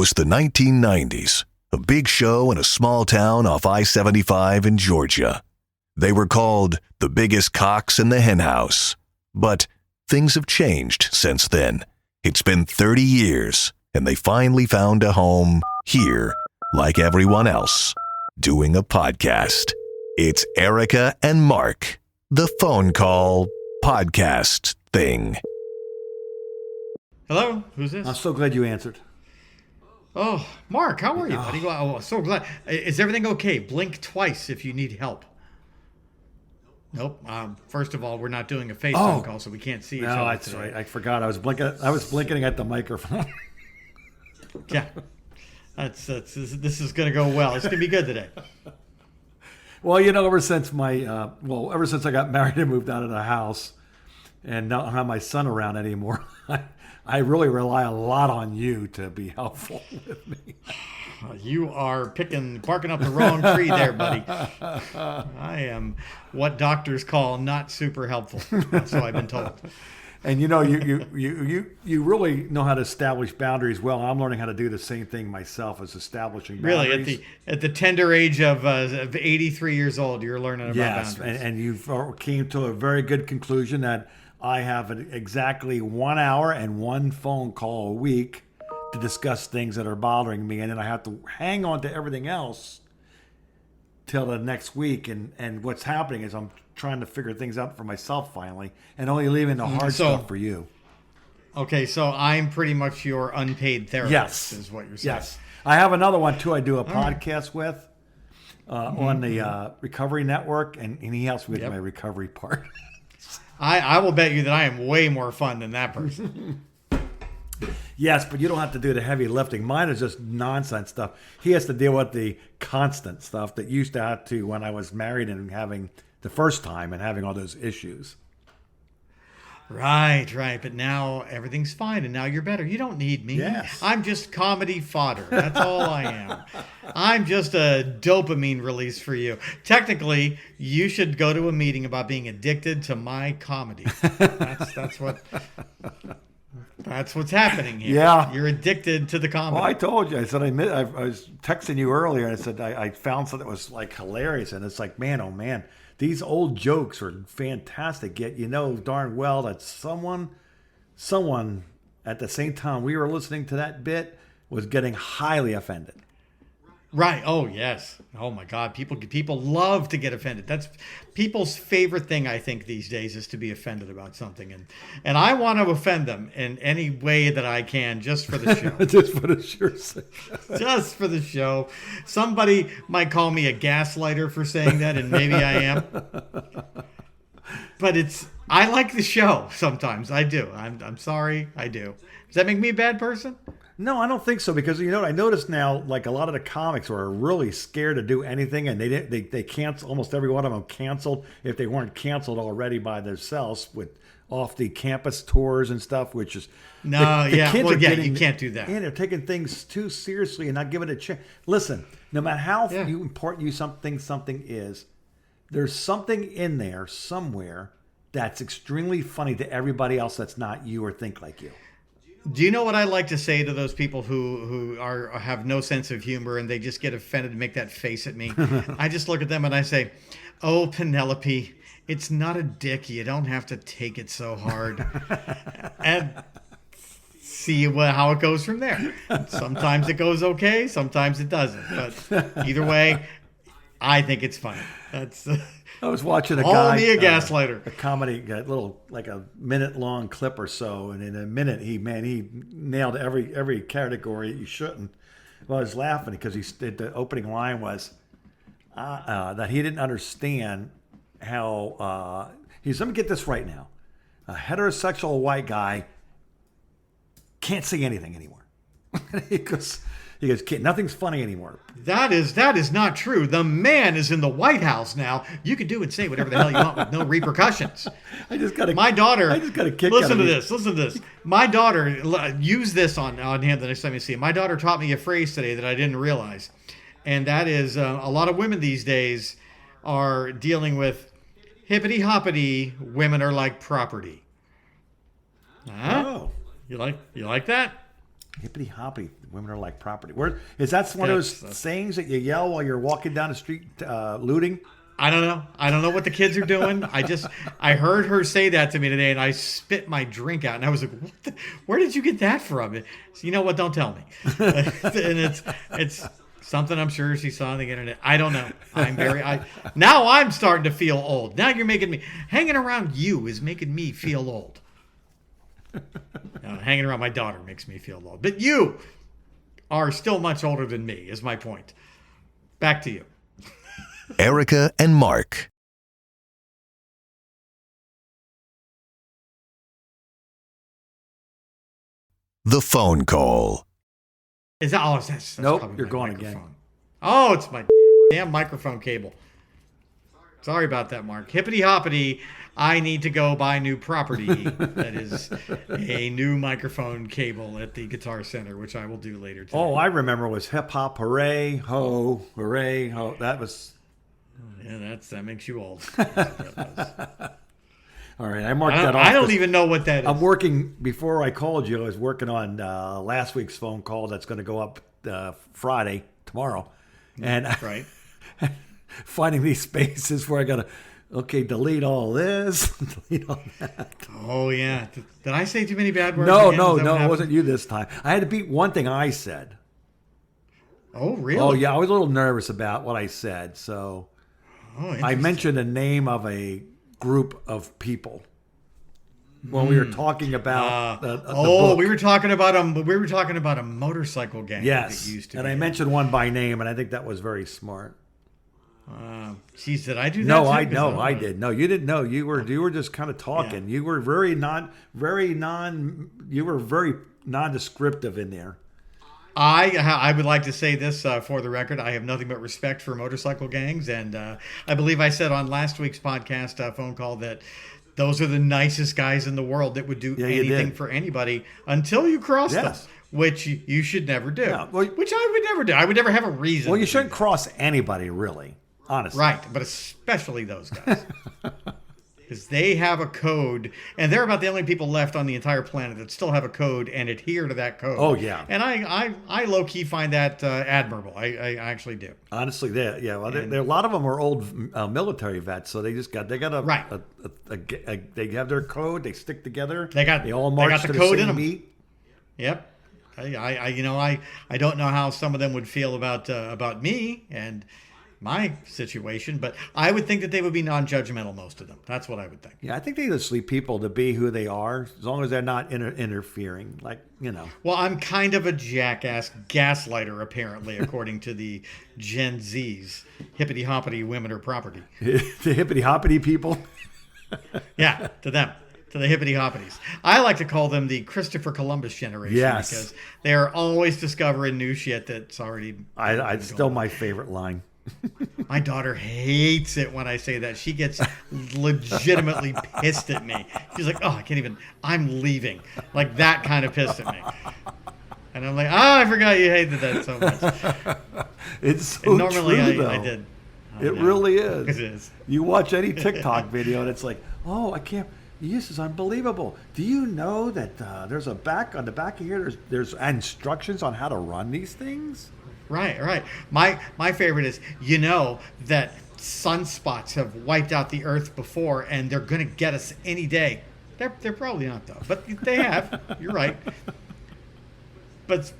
was the 1990s, a big show in a small town off I-75 in Georgia. They were called the biggest cocks in the henhouse. But things have changed since then. It's been 30 years, and they finally found a home here, like everyone else, doing a podcast. It's Erica and Mark, the phone call podcast thing. Hello, who's this? I'm so glad you answered. Oh, Mark, how are you, buddy? Oh, so glad. Is everything okay? Blink twice if you need help. Nope. First of all, we're not doing a FaceTime call, so we can't see each other. No, that's today. right. I forgot. I was blinking at the microphone. Yeah, this is going to go well. It's going to be good today. Well, ever since I got married and moved out of the house, and don't have my son around anymore, I really rely a lot on you to be helpful with me. You are barking up the wrong tree there, buddy. I am what doctors call not super helpful. So I've been told. And you really know how to establish boundaries well. I'm learning how to do the same thing myself as establishing boundaries. Really, at the tender age of 83 years old, you're learning about boundaries. Yes, and you came to a very good conclusion that I have exactly 1 hour and one phone call a week to discuss things that are bothering me, and then I have to hang on to everything else till the next week. And what's happening is I'm trying to figure things out for myself finally, and only leaving the hard stuff for you. Okay, so I'm pretty much your unpaid therapist. Yes, is what you're saying. Yes, I have another one too. I do a podcast with on the Recovery Network, and he helps me with my recovery part. I will bet you that I am way more fun than that person. Yes, but you don't have to do the heavy lifting. Mine is just nonsense stuff. He has to deal with the constant stuff that used to have to when I was married and having the first time and having all those issues. Right. But now everything's fine, and now you're better. You don't need me. Yes. I'm just comedy fodder. That's all I am. I'm just a dopamine release for you. Technically, you should go to a meeting about being addicted to my comedy. That's what's happening here. Yeah. You're addicted to the comedy. Well, I told you. I said I was texting you earlier, and I said I found something that was like hilarious, and it's like, man, oh man, these old jokes are fantastic. Yet you know darn well that someone at the same time we were listening to that bit was getting highly offended. Right. Oh, yes. Oh, my God. People love to get offended. That's people's favorite thing, I think, these days is to be offended about something. And I want to offend them in any way that I can just for the show. Just for the sure sake. Just for the show. Somebody might call me a gaslighter for saying that, and maybe I am. But I like the show sometimes. I do. I'm sorry. I do. Does that make me a bad person? No, I don't think so, because I notice now, like a lot of the comics are really scared to do anything, and they cancel. Almost every one of them canceled if they weren't canceled already by themselves with off the campus tours and stuff. Which is you can't do that. And they're taking things too seriously and not giving it a chance. Listen, no matter how important you something is, there's something in there somewhere that's extremely funny to everybody else that's not you or think like you. Do you know what I like to say to those people who have no sense of humor and they just get offended and make that face at me? I just look at them and I say, "Oh, Penelope, it's not a dick. You don't have to take it so hard." And see how it goes from there. Sometimes it goes okay, sometimes it doesn't. But either way, I think it's funny. I was watching a Call guy. me a gaslighter. A comedy, a little like a minute-long clip or so, and in a minute, he nailed every category you shouldn't. Well, I was laughing because the opening line was that he didn't understand how let me get this right now. A heterosexual white guy can't say anything anymore. He goes, nothing's funny anymore. That is not true. The man is in the White House now. You can do and say whatever the hell you want with no repercussions. My daughter. I just got a kick. Listen to this. My daughter use this on him the next time you see him. My daughter taught me a phrase today that I didn't realize, and that is a lot of women these days are dealing with hippity hoppity. Women are like property. Huh? Oh, you like that? Hippity hoppity, women are like property. Where is that one of those sayings that you yell while you're walking down the street looting? I don't know. I don't know what the kids are doing. I heard her say that to me today, and I spit my drink out, and I was like, where did you get that from? So, you know what? Don't tell me. And it's something I'm sure she saw on the internet. I don't know. Now I'm starting to feel old. Now you're making me, hanging around you is making me feel old. Hanging around my daughter makes me feel old. But you are still much older than me, is my point. Back to you. Eriica and Mark. The phone call. Is that? Oh, that's nope, probably you're my going microphone. again. Oh, it's my damn microphone cable. Sorry about that, Mark. Hippity hoppity. I need to go buy new property. That is a new microphone cable at the Guitar Center, which I will do later today. Oh, I remember it was hip hop, hooray, ho, hooray, ho. That was. Yeah, that makes you old. All right, I marked that off. I don't even know what that is. I'm working, before I called you, I was working on last week's phone call that's going to go up Friday, tomorrow. And right. Finding these spaces where I got to, delete all this, delete all that. Oh, yeah. Did I say too many bad words? No, again? it wasn't you this time. I had to beat one thing I said. Oh, really? Oh, yeah, I was a little nervous about what I said, so I mentioned the name of a group of people when we were talking about the book. we were talking about a motorcycle gang. Yes, that used to and be I mentioned one by name, and I think that was very smart. Geez, did I do that? No, too? I did. No, you didn't know. You were just kind of talking. Yeah. You were very nondescriptive in there. I would like to say this for the record. I have nothing but respect for motorcycle gangs, and I believe I said on last week's podcast phone call that those are the nicest guys in the world that would do anything for anybody until you cross them, which you should never do. Yeah, well, which I would never do. I would never have a reason. Well, you shouldn't cross anybody, really, honestly. Right, but especially those guys. Because they have a code, and they're about the only people left on the entire planet that still have a code and adhere to that code. Oh, yeah. And I low-key find that admirable. I actually do. Honestly, a lot of them are old military vets, so they got a right. They have their code. They stick together. They all march to the code same in beat. Yep. I don't know how some of them would feel about me and my situation, but I would think that they would be non-judgmental, most of them. That's what I would think. Yeah, I think they just leave people to be who they are, as long as they're not interfering, Well, I'm kind of a jackass gaslighter, apparently, according to the Gen Zs. Hippity-hoppity women are property. The hippity-hoppity people? Yeah, to them. To the hippity-hoppities. I like to call them the Christopher Columbus generation. Yes. Because they're always discovering new shit that's already... It's still my favorite line. My daughter hates it when I say that. She gets legitimately pissed at me. She's like, oh, I can't even, I'm leaving. Like that kind of pissed at me. And I'm like, I forgot you hated that so much. It's so normally true, though. I did. It really is. It is. You watch any TikTok video and it's like, oh, I can't. This is unbelievable. Do you know that there's on the back of here, there's instructions on how to run these things? Right. My favorite is, that sunspots have wiped out the earth before and they're going to get us any day. They're probably not, though. But they have. You're right. But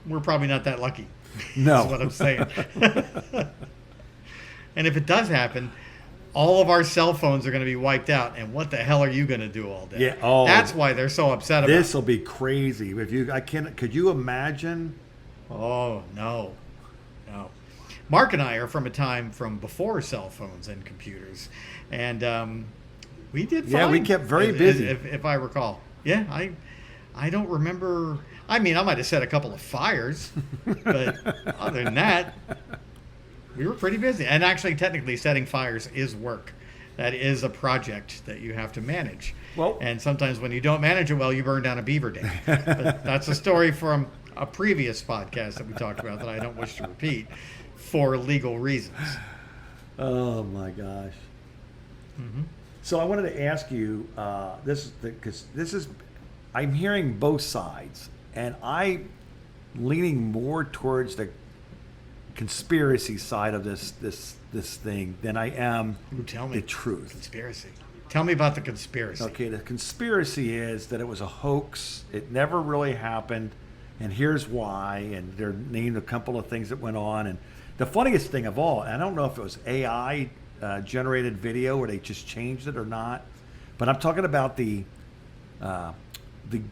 we're probably not that lucky. No. That's what I'm saying. And if it does happen, all of our cell phones are going to be wiped out. And what the hell are you going to do all day? Yeah. Oh, that's why they're so upset about it. This will be crazy. Could you imagine? Oh, no. Mark and I are from a time from before cell phones and computers. And we did fine. Yeah, we kept very busy. If I recall. Yeah, I don't remember. I mean, I might have set a couple of fires. But other than that, we were pretty busy. And actually, technically, setting fires is work. That is a project that you have to manage. Well, and sometimes when you don't manage it well, you burn down a beaver dam. But that's a story from a previous podcast that we talked about that I don't wish to repeat for legal reasons. Oh my gosh. Mm-hmm. So I wanted to ask you because I'm hearing both sides, and I leaning more towards the conspiracy side of this thing than I am Tell me. the truth. Conspiracy. Tell me about the conspiracy. Okay, the conspiracy is that it was a hoax. It never really happened, and here's why. And they're named a couple of things that went on. And the funniest thing of all, I don't know if it was AI generated video or they just changed it or not, but I'm talking about the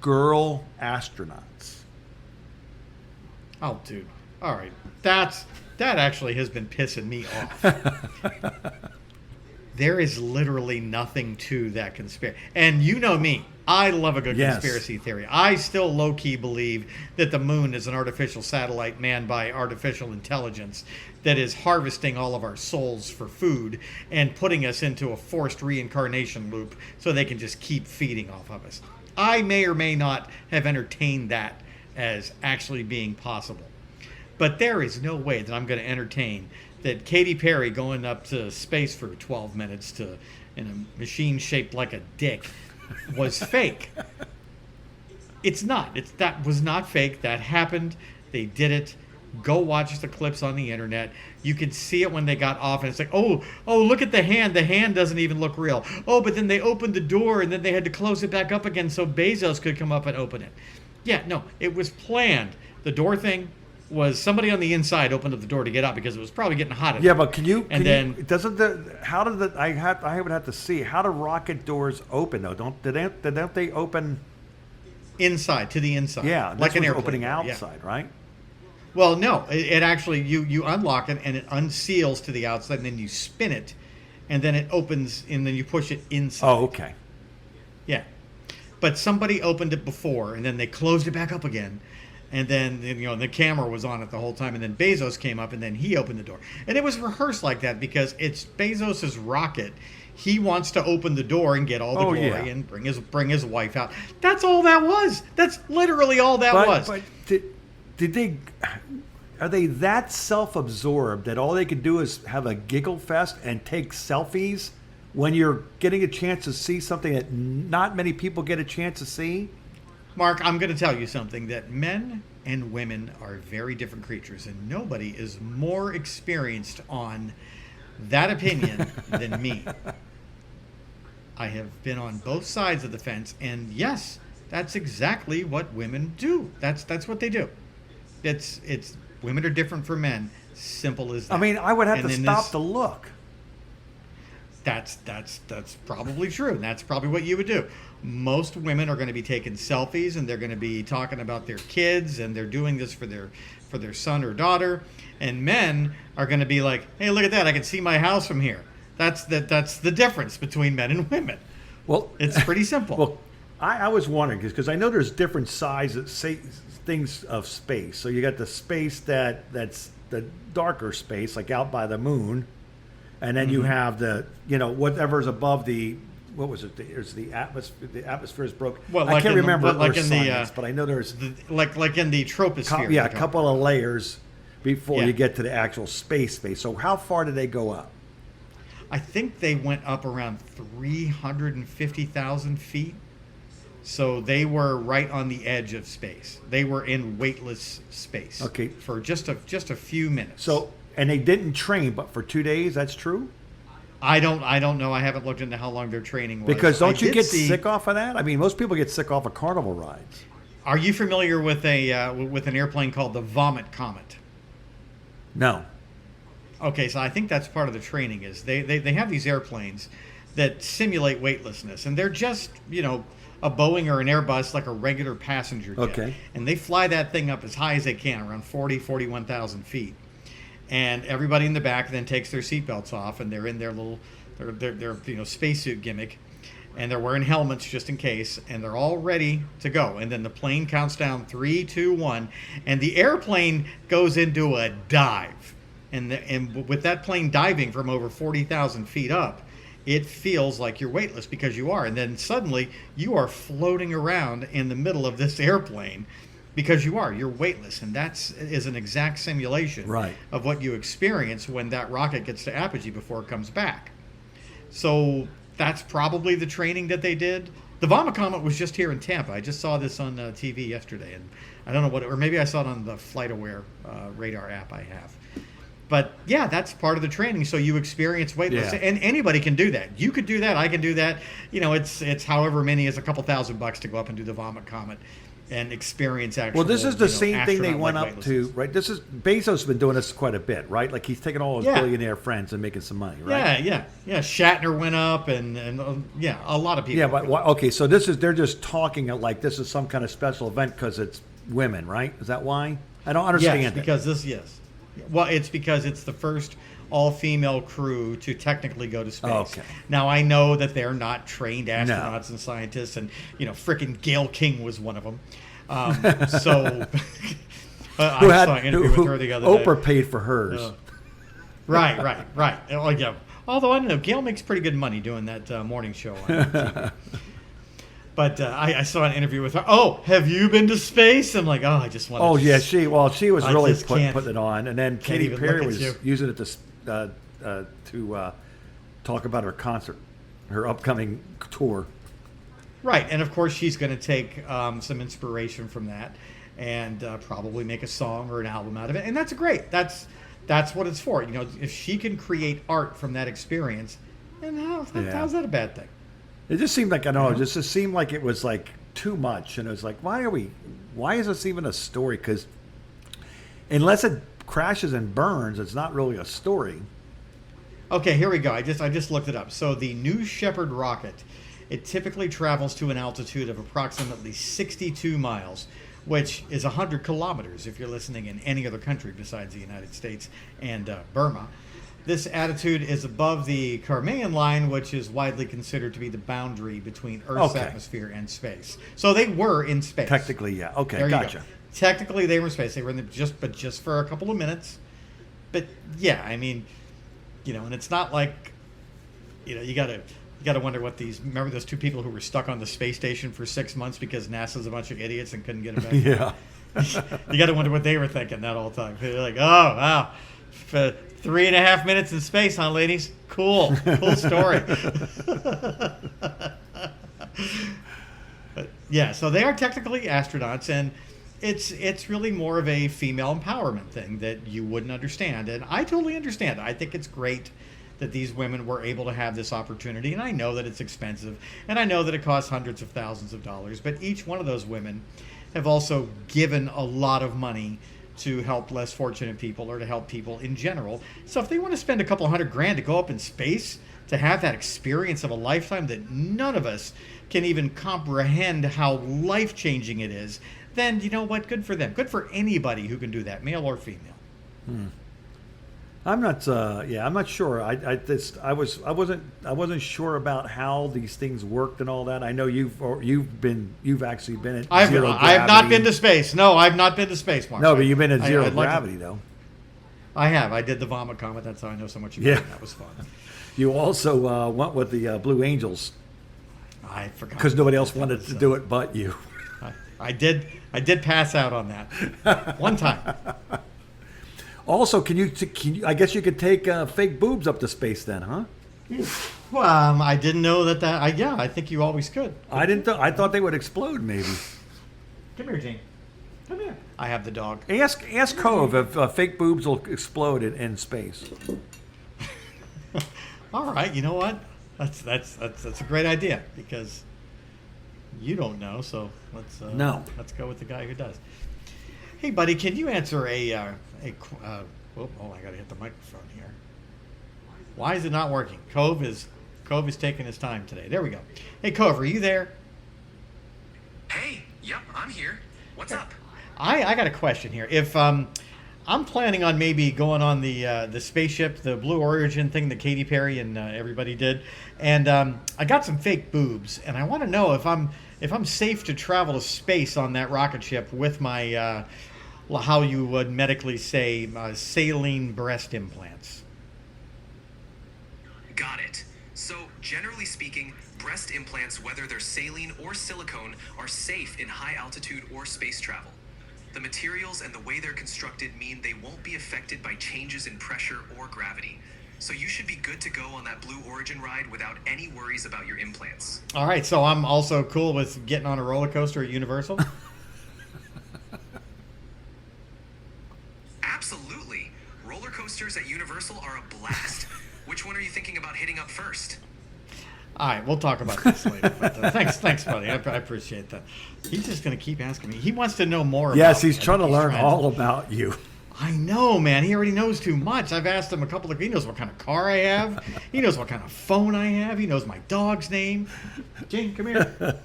girl astronauts. Oh, dude. All right. That actually has been pissing me off. There is literally nothing to that conspiracy. And you know me. I love a good conspiracy theory. I still low-key believe that the moon is an artificial satellite manned by artificial intelligence that is harvesting all of our souls for food and putting us into a forced reincarnation loop so they can just keep feeding off of us. I may or may not have entertained that as actually being possible. But there is no way that I'm going to entertain that Katy Perry going up to space for 12 minutes in a machine shaped like a dick was fake. It's not. That was not fake. That happened. They did it. Go watch the clips on the internet. You could see it when they got off, and it's like, oh, look at the hand. The hand doesn't even look real. Oh, but then they opened the door, and then they had to close it back up again so Bezos could come up and open it. Yeah, no, it was planned. The door thing was somebody on the inside opened up the door to get out because it was probably getting hot. Yeah, but I would have to see, how do rocket doors open though? Don't they open inside, to the inside? Yeah, like an airplane opening outside, right? Well, no, it actually, you unlock it and it unseals to the outside, and then you spin it, and then it opens, and then you push it inside. Oh, okay. Yeah, but somebody opened it before, and then they closed it back up again. And then, the camera was on it the whole time. And then Bezos came up, and then he opened the door. And it was rehearsed like that because it's Bezos's rocket. He wants to open the door and get all the glory and bring his wife out. That's all that was. That's literally all that was. But are they that self-absorbed that all they could do is have a giggle fest and take selfies when you're getting a chance to see something that not many people get a chance to see? Mark, I'm going to tell you something, that men and women are very different creatures, and nobody is more experienced on that opinion than me. I have been on both sides of the fence, and yes, that's exactly what women do. That's what they do. It's women are different from men. Simple as that. I mean, I would have to stop to look. That's probably true. And that's probably what you would do. Most women are going to be taking selfies, and they're going to be talking about their kids, and they're doing this for their son or daughter. And men are going to be like, "Hey, look at that! I can see my house from here." That's the difference between men and women. Well, it's pretty simple. Well, I was wondering because I know there's different sizes, things of space. So you got the space that's the darker space, like out by the moon. And then you have the, whatever's above the, what was it? There's the atmosphere. The atmosphere is broken. Well, I can't remember science, but I know there's like in the troposphere. A couple of layers before you get to the actual space. So how far did they go up? I think they went up around 350,000 feet. So they were right on the edge of space. They were in weightless space. Okay. For just a few minutes. So. And they didn't train, but for 2 days, that's true? I don't know. I haven't looked into how long their training was. Because don't you get sick off of that? I mean, most people get sick off of carnival rides. Are you familiar with an airplane called the Vomit Comet? No. Okay, so I think that's part of the training is they have these airplanes that simulate weightlessness, and they're just, a Boeing or an Airbus, like a regular passenger jet. Okay. And they fly that thing up as high as they can, around 41,000 feet. And everybody in the back then takes their seatbelts off, and they're in their little, their spacesuit gimmick, and they're wearing helmets just in case, and they're all ready to go. And then the plane counts down 3, 2, 1, and the airplane goes into a dive. And with that plane diving from over 40,000 feet up, it feels like you're weightless because you are. And then suddenly you are floating around in the middle of this airplane. Because you're weightless, and is an exact simulation of what you experience when that rocket gets to apogee before it comes back. So that's probably the training that they did. The Vomit Comet was just here in Tampa. I just saw this on TV yesterday, and I don't know what, or maybe I saw it on the FlightAware radar app I have. But yeah, that's part of the training. So you experience weightlifting, and anybody can do that. You could do that. I can do that. You know, it's however many is a couple $1,000 to go up and do the Vomit Comet and experience actual. Well, this is the same thing they went up to, weightlessness. right? This is Bezos has been doing this quite a bit, right? Like he's taking all his billionaire friends and making some money, right? Yeah. Shatner went up, and a lot of people. Yeah, but okay, so they're just talking like this is some kind of special event because it's women, right? Is that why? I don't understand. Yes, because well, it's because it's the first all-female crew to technically go to space. Okay. Now, I know that they're not trained astronauts and scientists, and, frickin' Gail King was one of them. So I saw an interview with her the other day. Oprah paid for hers. Right. Oh, yeah. Although, I don't know, Gail makes pretty good money doing that morning show on TV. But I saw an interview with her. Oh, have you been to space? I'm like, I just want to. Oh, yeah, she was really putting it on. And then Katy Perry was using it to talk about her concert, her upcoming tour. Right, and of course she's going to take some inspiration from that and probably make a song or an album out of it. And that's great. That's what it's for. If she can create art from that experience, then how's that a bad thing? It just seemed like, I don't know, it just seemed like it was like too much. And it was like, why is this even a story? Because unless it crashes and burns, it's not really a story. Okay, here we go. I just looked it up. So the New Shepard rocket, it typically travels to an altitude of approximately 62 miles, which is 100 kilometers if you're listening in any other country besides the United States and Burma. This altitude is above the Kármán line, which is widely considered to be the boundary between Earth's atmosphere and space. So they were in space. Technically, yeah. Okay, there gotcha. You go. Technically, they were in space. They were just for a couple of minutes. But yeah, I mean, and it's not like, you gotta wonder what remember those two people who were stuck on the space station for 6 months because NASA's a bunch of idiots and couldn't get them back? Yeah. You gotta wonder what they were thinking that whole time. They're like, oh, wow. 3.5 minutes in space, huh, ladies? Cool story. But, yeah, so they are technically astronauts, and it's really more of a female empowerment thing that you wouldn't understand, and I totally understand. I think it's great that these women were able to have this opportunity, and I know that it's expensive, and I know that it costs hundreds of thousands of dollars, but each one of those women have also given a lot of money to help less fortunate people or to help people in general. So if they want to spend a couple $100,000 to go up in space, to have that experience of a lifetime that none of us can even comprehend how life-changing it is, then you know what? Good for them. Good for anybody who can do that, male or female. I'm not. I'm not sure. I wasn't sure about how these things worked and all that. I know you've actually been at zero gravity. I have not been to space. No, I've not been to space, Mark. No, but you've been at zero gravity, though. I have. I did the Vomit Comet. That's how I know so much about it. That was fun. You also went with the Blue Angels. I forgot. Because nobody else wanted to do it but you. I did pass out on that one time. Also, can you? I guess you could take fake boobs up to space then, huh? Well, I didn't know that. I think you always could. I didn't. I thought they would explode. Maybe. Come here, Jane. Come here. I have the dog. Ask Cove if fake boobs will explode in space. All right. You know what? That's a great idea because you don't know. So let's go with the guy who does. Hey, buddy, can you answer I gotta hit the microphone here. Why is it not working? Cove is taking his time today. There we go. Hey, Cove, are you there? Hey, yep, I'm here. What's up? I got a question here. If I'm planning on maybe going on the spaceship, the Blue Origin thing that Katy Perry and everybody did, and I got some fake boobs, and I want to know if I'm safe to travel to space on that rocket ship with my how you would medically say saline breast implants. Got it. So, generally speaking, breast implants, whether they're saline or silicone, are safe in high altitude or space travel. The materials and the way they're constructed mean they won't be affected by changes in pressure or gravity. So you should be good to go on that Blue Origin ride without any worries about your implants. All right, so I'm also cool with getting on a roller coaster at Universal. Absolutely. Roller coasters at Universal are a blast. Which one are you thinking about hitting up first? All right, we'll talk about this later. But, thanks, buddy. I appreciate that. He's just going to keep asking me. He wants to know more. Yes, about he's me. trying to learn all about you. I know, man. He already knows too much. I've asked him a couple of. He knows what kind of car I have. He knows what kind of phone I have. He knows my dog's name. Jane, come here.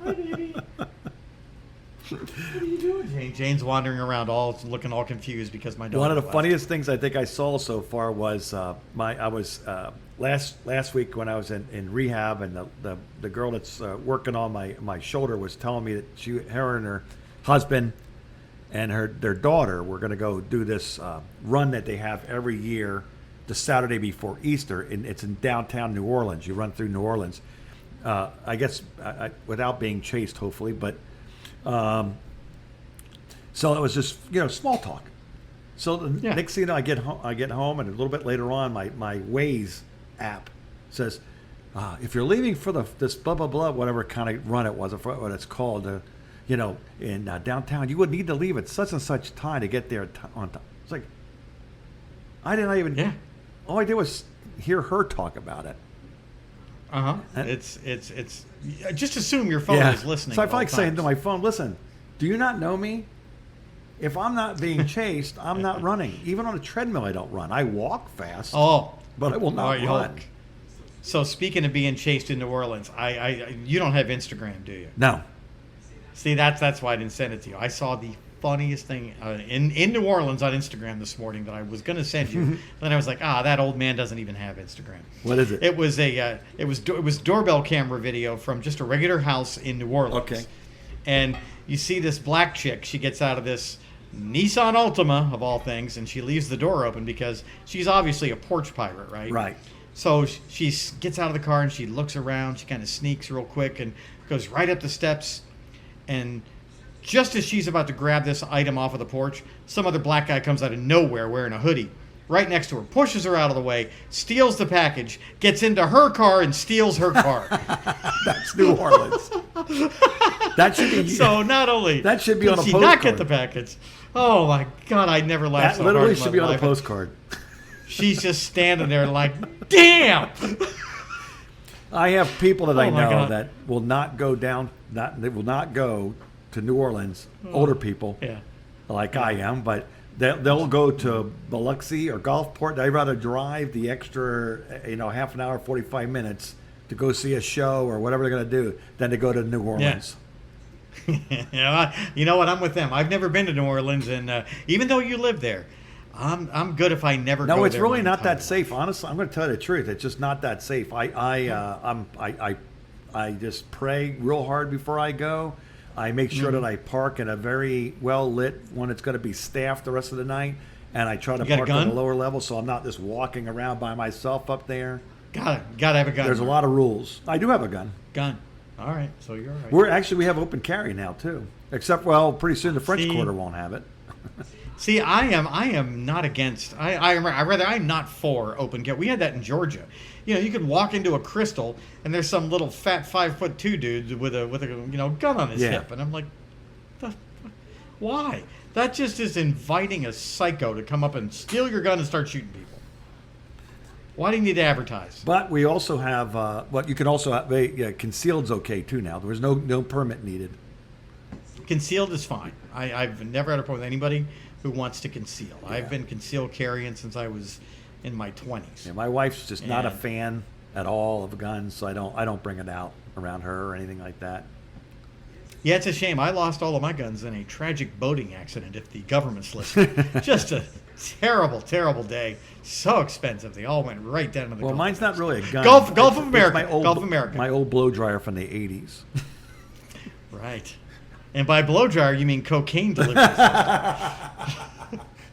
Hi, baby. What are you doing, Jane? Jane's wandering around, looking all confused because my dog. One of the left. funniest things I think I saw so far was last week when I was in rehab, and the girl that's working on my shoulder was telling me that her and her husband and their daughter were going to go do this run that they have every year, the Saturday before Easter, and it's in downtown New Orleans. You run through New Orleans, I guess, without being chased, hopefully, but. So it was just small talk. So the next thing you know, I get home, and a little bit later on, my Waze app says, if you're leaving for this blah blah blah, whatever kind of run it was, what it's called, in downtown, you would need to leave at such and such time to get there on time. It's like I didn't even. Yeah. All I did was hear her talk about it. It's just assume your phone is listening. So I feel like saying to my phone, listen, do you not know me? If I'm not being chased, I'm not running. Even on a treadmill, I don't run. I walk fast. But I will not run. So speaking of being chased in New Orleans, you don't have Instagram, do you? No. See, that's why I didn't send it to you. I saw the funniest thing in New Orleans on Instagram this morning that I was going to send you. Then I was like, that old man doesn't even have Instagram. What is it? It was doorbell camera video from just a regular house in New Orleans. Okay. And you see this black chick. She gets out of this Nissan Altima, of all things, and she leaves the door open because she's obviously a porch pirate, right? Right. So she gets out of the car and she looks around. She kind of sneaks real quick and goes right up the steps. And just as she's about to grab this item off of the porch, some other black guy comes out of nowhere wearing a hoodie right next to her, pushes her out of the way, steals the package, gets into her car, and steals her car. That's New Orleans. That should be. So not only that should be on a did she postcard. not get the package. Oh my God! I never laughed That so literally hard in should my be on a life. postcard. She's just standing there like, damn. I have people that I my know God. that will not go down. They will not go to New Orleans. Older people, Yeah. like I am, but they'll go to Biloxi or Gulfport. They'd rather drive the extra, half an hour, 45 minutes to go see a show or whatever they're going to do than to go to New Orleans. You know what? I'm with them. I've never been to New Orleans, and even though you live there, I'm good if I never go No, it's there really my not that entire safe. Honestly, I'm going to tell you the truth. It's just not that safe. I just pray real hard before I go. I make sure that I park in a very well lit one that's going to be staffed the rest of the night, and I try to You got a park on gun? a lower level so I'm not just walking around by myself up there. Gotta have a gun. There's a lot of rules. I do have a gun. Gun. All right, so you're all right. We have open carry now too. Except, pretty soon the French Quarter won't have it. See, I am not against. I'm not for open carry. We had that in Georgia. You could walk into a Crystal and there's some little fat 5'2" dude with a gun on his hip, and I'm like, why? That just is inviting a psycho to come up and steal your gun and start shooting people. Why do you need to advertise? But we also have you can also have, concealed's okay too now. There was no permit needed. Concealed is fine. I've never had a problem with anybody who wants to conceal. Yeah. I've been concealed carrying since I was in my 20s. Yeah, my wife's just not a And- fan at all of guns, so I don't bring it out around her or anything like that. Yeah, it's a shame. I lost all of my guns in a tragic boating accident, if the government's listening. Just a terrible, terrible day. So expensive. They all went right down to the Well, Gulf. mine's not really a gun. Gulf of It's America. My old, Gulf of America. My old blow dryer from the 80s. Right. And by blow dryer, you mean cocaine delivery.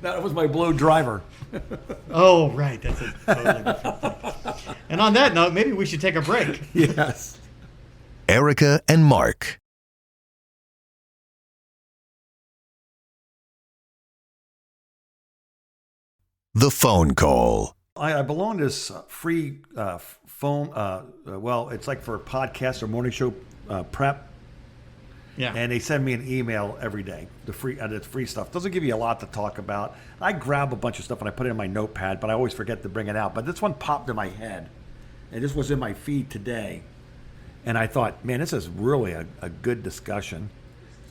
That was my blow driver. Oh, right. That's a totally different thing. And on that note, maybe we should take a break. Yes. Erica and Mark. The phone call. I belong to this free phone. Well, it's like for podcasts or morning show prep. Yeah. And they send me an email every day. The free stuff doesn't give you a lot to talk about. I grab a bunch of stuff and I put it in my notepad, but I always forget to bring it out. But this one popped in my head, and this was in my feed today. And I thought, man, this is really a good discussion.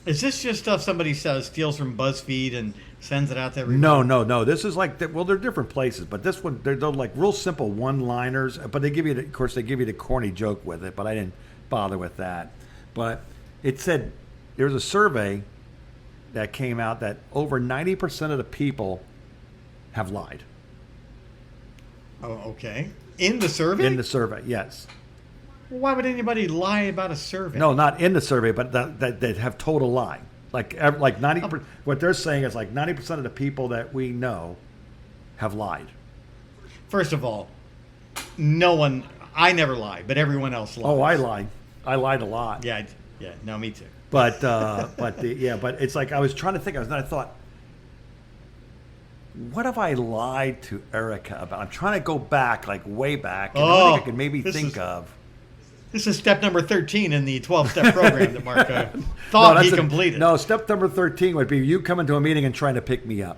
Is this just stuff somebody steals from BuzzFeed and sends it out to everybody? No. This is like, well, they're different places, but this one, they're like real simple one-liners. But they give you, of course, they give you the corny joke with it. But I didn't bother with that. But it said there was a survey that came out that over 90% of the people have lied. Oh, okay. In the survey? In the survey, yes. Why would anybody lie about a survey? No, not in the survey, but that they have told a lie. Like 90%. What they're saying is like 90% of the people that we know have lied. First of all, I never lie, but everyone else lies. Oh, I lied. I lied a lot. Yeah, no, me too. But but it's like I was trying to think. I thought, what have I lied to Eriica about? I'm trying to go back, like way back, and I think I could maybe think of. This is step number 13 in the 12-step program that Mark thought he completed. No, step number 13 would be you coming to a meeting and trying to pick me up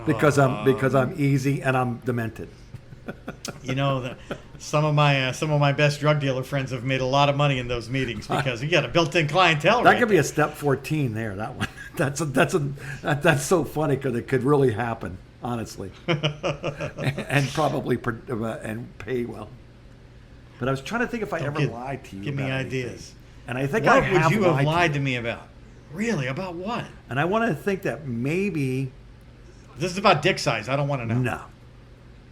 because I'm easy and I'm demented. You know, some of my best drug dealer friends have made a lot of money in those meetings because you got a built-in clientele. That could be a step 14 there. That one. That's so funny because it could really happen, honestly, and probably and pay well. But I was trying to think if I ever lied to you. Give me ideas. Anything. And I think what would you have lied to me about? Really, about what? And I want to think that maybe this is about dick size. I don't want to know. No.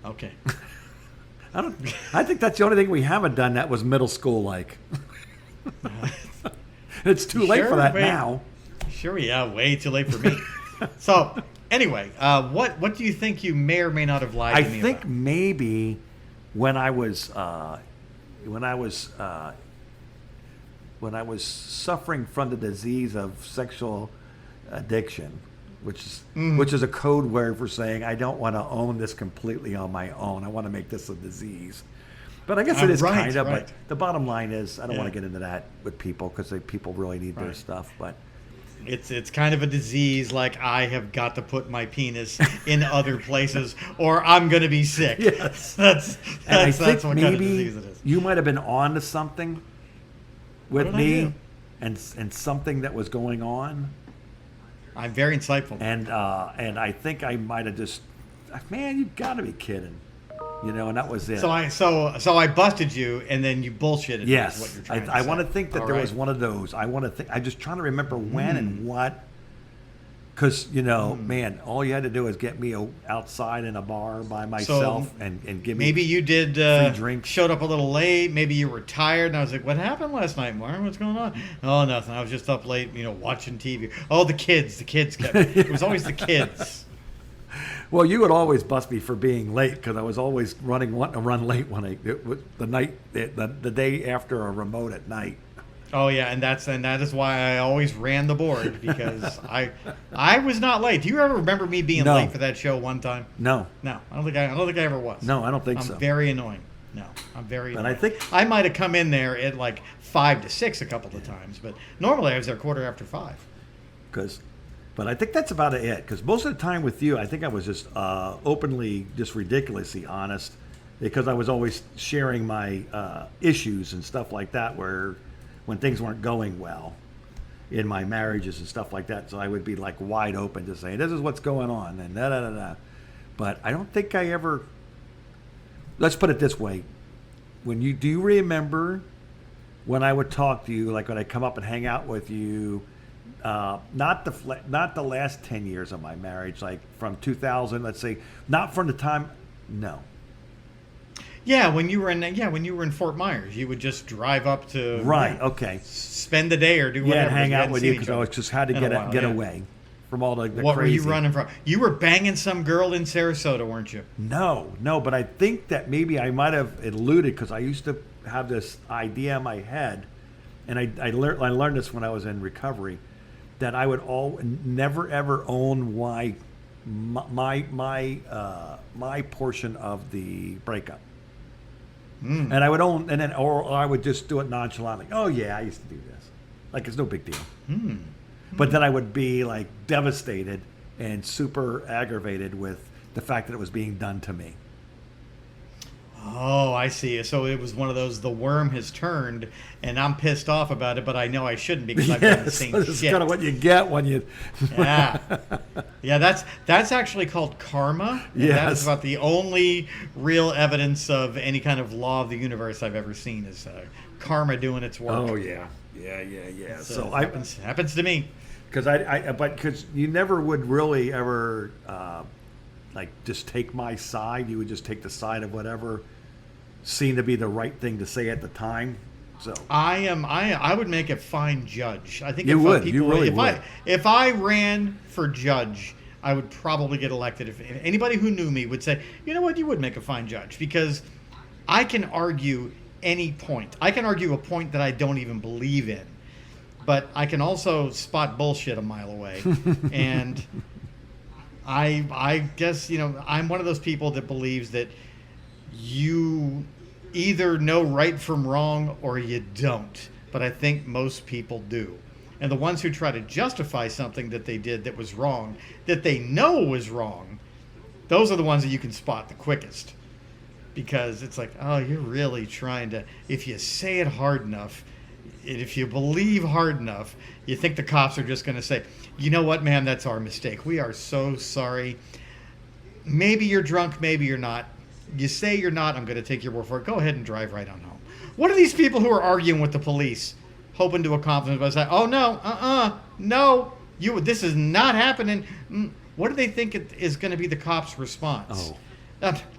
Okay. I think that's the only thing we haven't done that was middle school like. It's too late for that now. Sure, yeah, way too late for me. So, anyway, what do you think you may or may not have lied to me about? I think maybe when I was suffering from the disease of sexual addiction, which is a code word for saying I don't want to own this completely on my own. I want to make this a disease. But I guess it is kind of. Right. But the bottom line is, I don't want to get into that with people because people really need their stuff. But it's kind of a disease. Like I have got to put my penis in other places, or I'm going to be sick. Yes, that's what kind of disease it is. You might have been on to something with me, and something that was going on. I'm very insightful. And I think I might have just, man, you've got to be kidding. You know, and that was it. So I busted you, and then you bullshitted. Yes, me is what you're trying to I say. want to think that All there right. was one of those. I want to think. I'm just trying to remember when and what. Because man, all you had to do is get me outside in a bar by myself and give me. Maybe you did free drinks. Showed up a little late. Maybe you were tired, and I was like, "What happened last night, Mark? What's going on?" Oh, nothing. I was just up late, watching TV. Oh, the kids kept. It was always the kids. Well, you would always bust me for being late because I was always wanting to run late the day after a remote at night. Oh yeah, and that is why I always ran the board because I was not late. Do you ever remember me being late for that show one time? No. I don't think I ever was. No, I don't think so. I'm very annoying. No, I'm very. But annoying. I think I might have come in there at like 5 to 6 a couple of times, but normally I was there 5:15. But I think that's about it. Because most of the time with you, I think I was just openly, just ridiculously honest, because I was always sharing my issues and stuff like that, where when things weren't going well in my marriages and stuff like that, so I would be like wide open to say, "This is what's going on," and da da da da. But I don't think I ever. Let's put it this way: do you remember when I would talk to you, like when I come up and hang out with you? Not the last 10 years of my marriage, like from 2000, let's say, not from the time, no. Yeah, when you were in Fort Myers, you would just drive up to Okay, spend the day or do whatever. Yeah, hang out with you because I was just had to get away from all the what crazy. Were you running from? You were banging some girl in Sarasota, weren't you? No, but I think that maybe I might have alluded because I used to have this idea in my head, and I learned this when I was in recovery, that I would never ever own my my portion of the breakup. And I would or I would just do it nonchalantly. Oh yeah, I used to do this. Like it's no big deal. But then I would be like devastated and super aggravated with the fact that it was being done to me. Oh, I see. So it was one of those, the worm has turned, and I'm pissed off about it, but I know I shouldn't because I've done the same this is shit. kind of what you get when you... Yeah. Yeah, that's actually called karma. And Yes. that is about the only real evidence of any kind of law of the universe I've ever seen is karma doing its work. Oh, yeah. Yeah. So So happens to me. Because you never would really ever like just take my side. You would just take the side of whatever seemed to be the right thing to say at the time. So I would make a fine judge. I think You if would. People, You really if would. If I ran for judge, I would probably get elected. If anybody who knew me would say, you know what, you would make a fine judge because I can argue any point. I can argue a point that I don't even believe in, but I can also spot bullshit a mile away. And I guess, I'm one of those people that believes that you either know right from wrong or you don't. But I think most people do. And the ones who try to justify something that they did that was wrong, that they know was wrong, those are the ones that you can spot the quickest. Because it's like, oh, you're really trying to, if you say it hard enough, if you believe hard enough, you think the cops are just going to say, you know what, ma'am, that's our mistake. We are so sorry. Maybe you're drunk, maybe you're not. You say you're not, I'm going to take your word for it. Go ahead and drive right on home. What are these people who are arguing with the police, hoping to accomplish by saying, oh, no, this is not happening. What do they think is going to be the cops' response?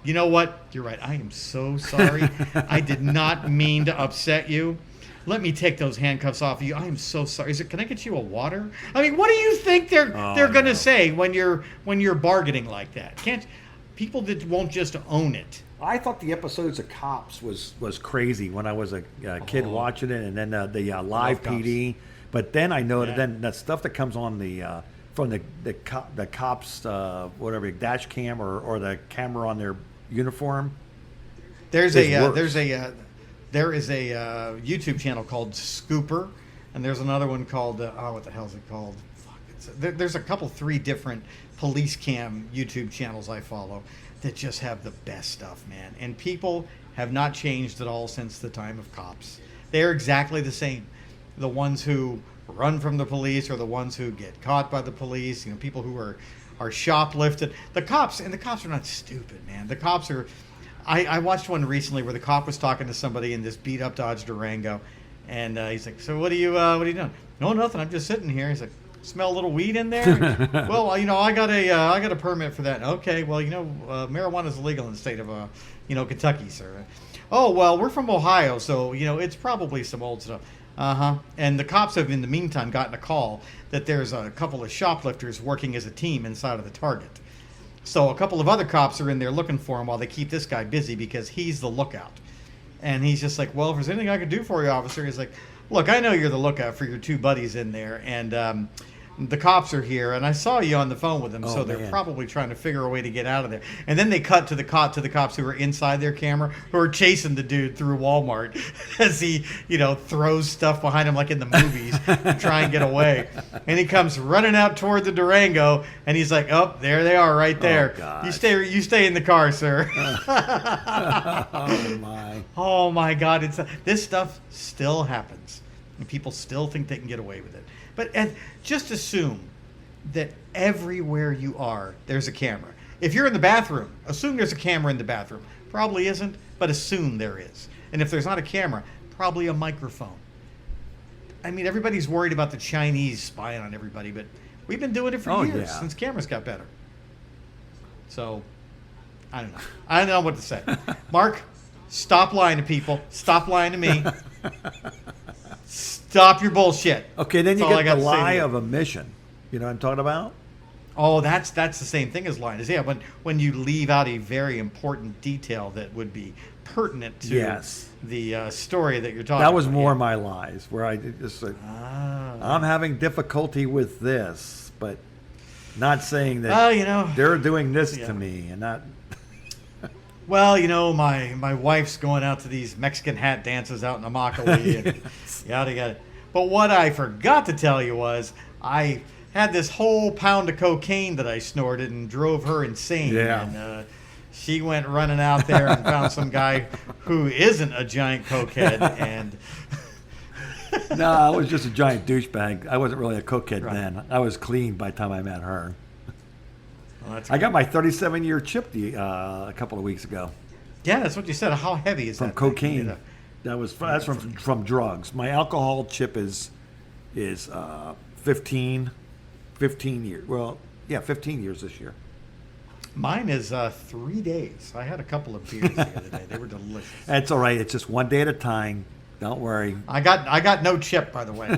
You know what? You're right. I am so sorry. I did not mean to upset you. Let me take those handcuffs off of you. I am so sorry. Can I get you a water? I mean, what do you think they're going to say when you're bargaining like that? People that won't just own it. I thought the episodes of Cops was crazy when I was a kid watching it, and then the live PD. But then I noted then that stuff that comes on the from the cops whatever dash cam or the camera on their uniform. There is a YouTube channel called Scooper, and there's another one called what the hell is it called? There's a couple, 3 different police cam YouTube channels I follow that just have the best stuff, man. And people have not changed at all since the time of Cops. They're exactly the same. The ones who run from the police or the ones who get caught by the police. People who are shoplifted. The cops are not stupid, man. The cops are. I watched one recently where the cop was talking to somebody in this beat up Dodge Durango, and he's like, "So what are you doing?" "No, nothing. I'm just sitting here." He's like, "Smell a little weed in there?" "Well, I got a permit for that." "Okay, well, marijuana is illegal in the state of Kentucky, sir." "Oh, well, we're from Ohio, so it's probably some old stuff." "Uh-huh." And the cops have in the meantime gotten a call that there's a couple of shoplifters working as a team inside of the Target. So a couple of other cops are in there looking for him while they keep this guy busy because he's the lookout. And he's just like, "Well, if there's anything I can do for you, officer," he's like, "Look, I know you're the lookout for your 2 buddies in there, and the cops are here, and I saw you on the phone with them, so they're probably trying to figure a way to get out of there." And then they cut to the cops who are inside their camera, who are chasing the dude through Walmart as he, throws stuff behind him like in the movies to try and get away. And he comes running out toward the Durango, and he's like, "Oh, there they are, right there. Oh, you stay in the car, sir." Oh my! Oh my God! This stuff still happens, and people still think they can get away with it. But just assume that everywhere you are, there's a camera. If you're in the bathroom, assume there's a camera in the bathroom. Probably isn't, but assume there is. And if there's not a camera, probably a microphone. I mean, everybody's worried about the Chinese spying on everybody, but we've been doing it for years since cameras got better. So, I don't know. I don't know what to say. Mark, stop lying to people. Stop lying to me. Stop your bullshit. Okay, then you get the lie of omission. You know what I'm talking about? Oh, that's the same thing as lying. When you leave out a very important detail that would be pertinent to the story that you're talking about. That was more my lies, where I just said, I'm having difficulty with this, but Not saying that Well, you know, they're doing this yeah. to me and not. well, you know, my wife's going out to these Mexican hat dances out in Immokalee and yada yada. But what I forgot to tell you was I had this whole pound of cocaine that I snorted and drove her insane. Yeah. And she went running out there and found some guy who isn't a giant cokehead. And No, I was just a giant douchebag. I wasn't really a cokehead Right. then. I was clean by the time I met her. well, that's I got my 37-year chip a couple of weeks ago yeah, that's what you said. How heavy is from that thing? cocaine. You That's from drugs. My alcohol chip is 15 years. Well, yeah, 15 years this year. Mine is 3 days. I had a couple of beers the other day. They were delicious. That's all right. It's just one day at a time. Don't worry. I got no chip, by the way.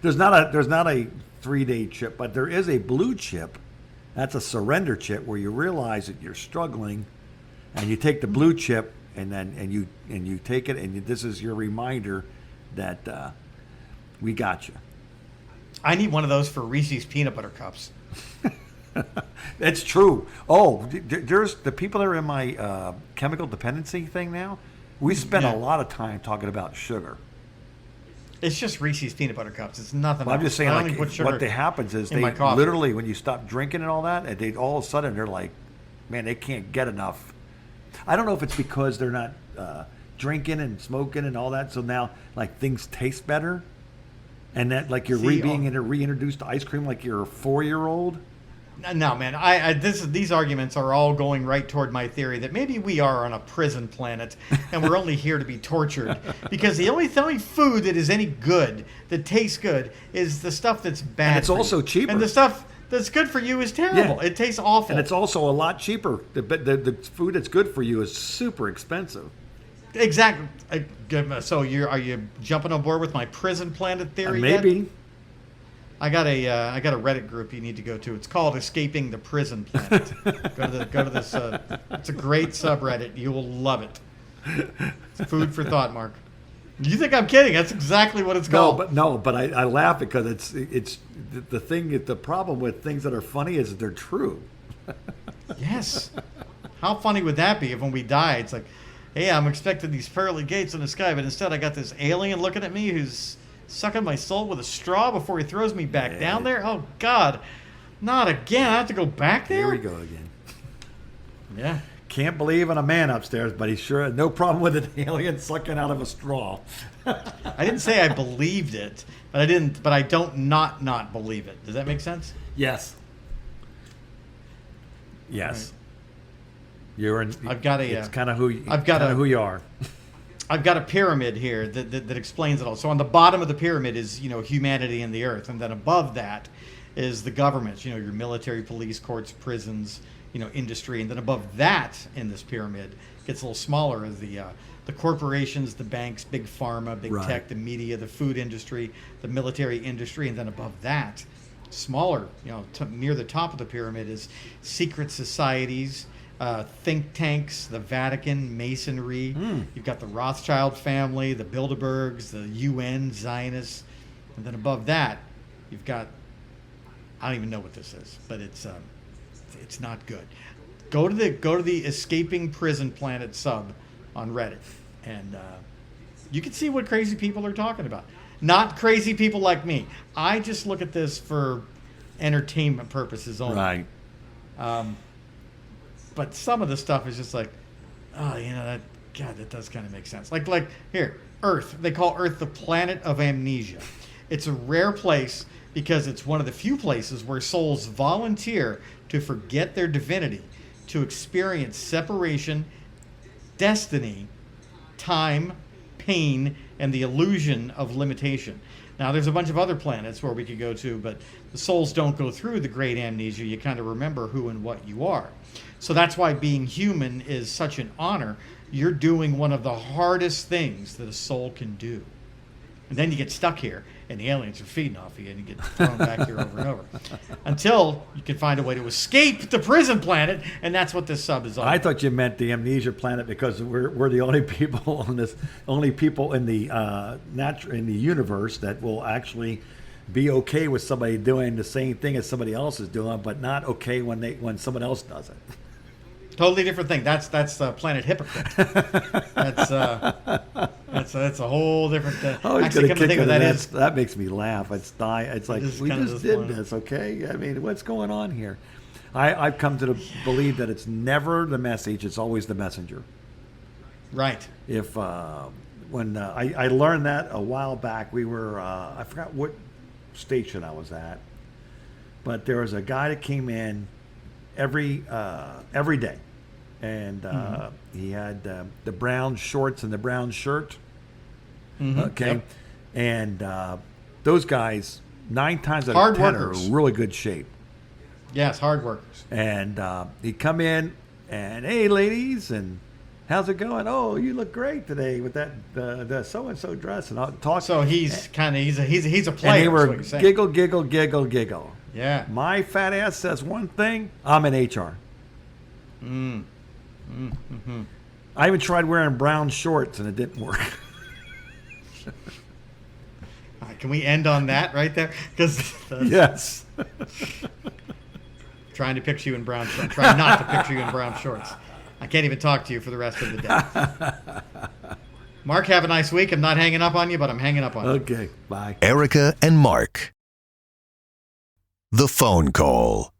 There's not a 3-day chip, but there is a blue chip. That's a surrender chip where you realize that you're struggling, and you take the blue chip and you take it, and this is your reminder that we got you. I need one of those for Reese's peanut butter cups. That's true. Oh, there's the people that are in my chemical dependency thing now. We spend Yeah. a lot of time talking about sugar. It's just Reese's peanut butter cups. It's nothing. Well, I'm just saying, I don't even put like, sugar what happens is in they my coffee. literally, when you stop drinking and all that, and they all of a sudden they're like, man, they can't get enough. I don't know if it's because they're not drinking and smoking and all that, so now like things taste better, and that like you're being reintroduced to ice cream like you're a 4-year-old. No, man. These arguments are all going right toward my theory that maybe we are on a prison planet and we're only here to be tortured. Because the only food that is any good, that tastes good, is the stuff that's bad. And it's for also you. cheaper. And the stuff that's good for you is terrible. Yeah. It tastes awful. And it's also a lot cheaper. The food that's good for you is super expensive. Exactly. So are you jumping on board with my prison planet theory? Maybe. Yet? I got a Reddit group you need to go to. It's called Escaping the Prison Planet. go to this. It's a great subreddit. You will love it. It's food for thought, Mark. You think I'm kidding? That's exactly what it's called. But I laugh because it's the thing. The problem with things that are funny is that they're true. Yes. How funny would that be if when we die, it's like, hey, I'm expecting these pearly gates in the sky, but instead I got this alien looking at me who's sucking my soul with a straw before he throws me back down there? Oh, God. Not again. I have to go back there? Here we go again. Yeah. Can't believe in a man upstairs, but he sure had no problem with an alien sucking out of a straw. I didn't say I believed it, but I don't not believe it. Does that make sense? Yes. Yes. You're in. I've got a. It's kind of who you are. I've got a pyramid here that explains it all. So on the bottom of the pyramid is, humanity and the earth. And then above that is the government, your military, police, courts, prisons, industry. And then above that in this pyramid gets a little smaller is the corporations, the banks, big pharma, big tech, the media, the food industry, the military industry. And then above that, smaller, near the top of the pyramid is secret societies, think tanks, the Vatican, Masonry. You've got the Rothschild family, the Bilderbergs, the UN, Zionists, and then above that, you've got, I don't even know what this is, but it's not good. Go to the Escaping Prison Planet sub on Reddit, and you can see what crazy people are talking about. Not crazy people like me. I just look at this for entertainment purposes only. Right. But some of the stuff is just like, oh, that does kind of make sense. Like here, Earth. They call Earth the planet of amnesia. It's a rare place because it's one of the few places where souls volunteer to forget their divinity, to experience separation, destiny, time, pain, and the illusion of limitation. Now, there's a bunch of other planets where we could go to, but the souls don't go through the great amnesia. You kind of remember who and what you are. So that's why being human is such an honor. You're doing one of the hardest things that a soul can do. And then you get stuck here, and the aliens are feeding off you, and you get thrown back here over and over. Until you can find a way to escape the prison planet, and that's what this sub is all I about. thought you meant the amnesia planet because we're the only people on this, only people in the in the universe that will actually be okay with somebody doing the same thing as somebody else is doing, but not okay when someone else does it. Totally different thing. That's Planet Hypocrite. That's a whole different. I was Actually, going come to to kick think of it. that is That makes me laugh. It's like is we kind of just did disappointing. this, okay? I mean, what's going on here? I've come to believe that it's never the message; it's always the messenger. right. If when I learned that a while back, we were I forgot what station I was at, but there was a guy that came in every day, and he had the brown shorts and the brown shirt. Okay, Yep. and those guys 9 times out Hard of 10 workers. are really good shape. Yes, hard workers. And he'd come in and, hey, ladies, and how's it going? Oh, you look great today with that the so and so dress, and I'll talk. So he's kind of he's a and player. they is what were you're saying. giggle, giggle, giggle, giggle. Yeah. My fat ass says one thing. I'm in HR. I even tried wearing brown shorts, and it didn't work. Can we end on that right there? Because Yes. trying to picture you in brown shorts. Trying not to picture you in brown shorts. I can't even talk to you for the rest of the day. Mark, have a nice week. I'm not hanging up on you, but I'm hanging up on you. Okay. Bye. Erica and Mark. The phone call.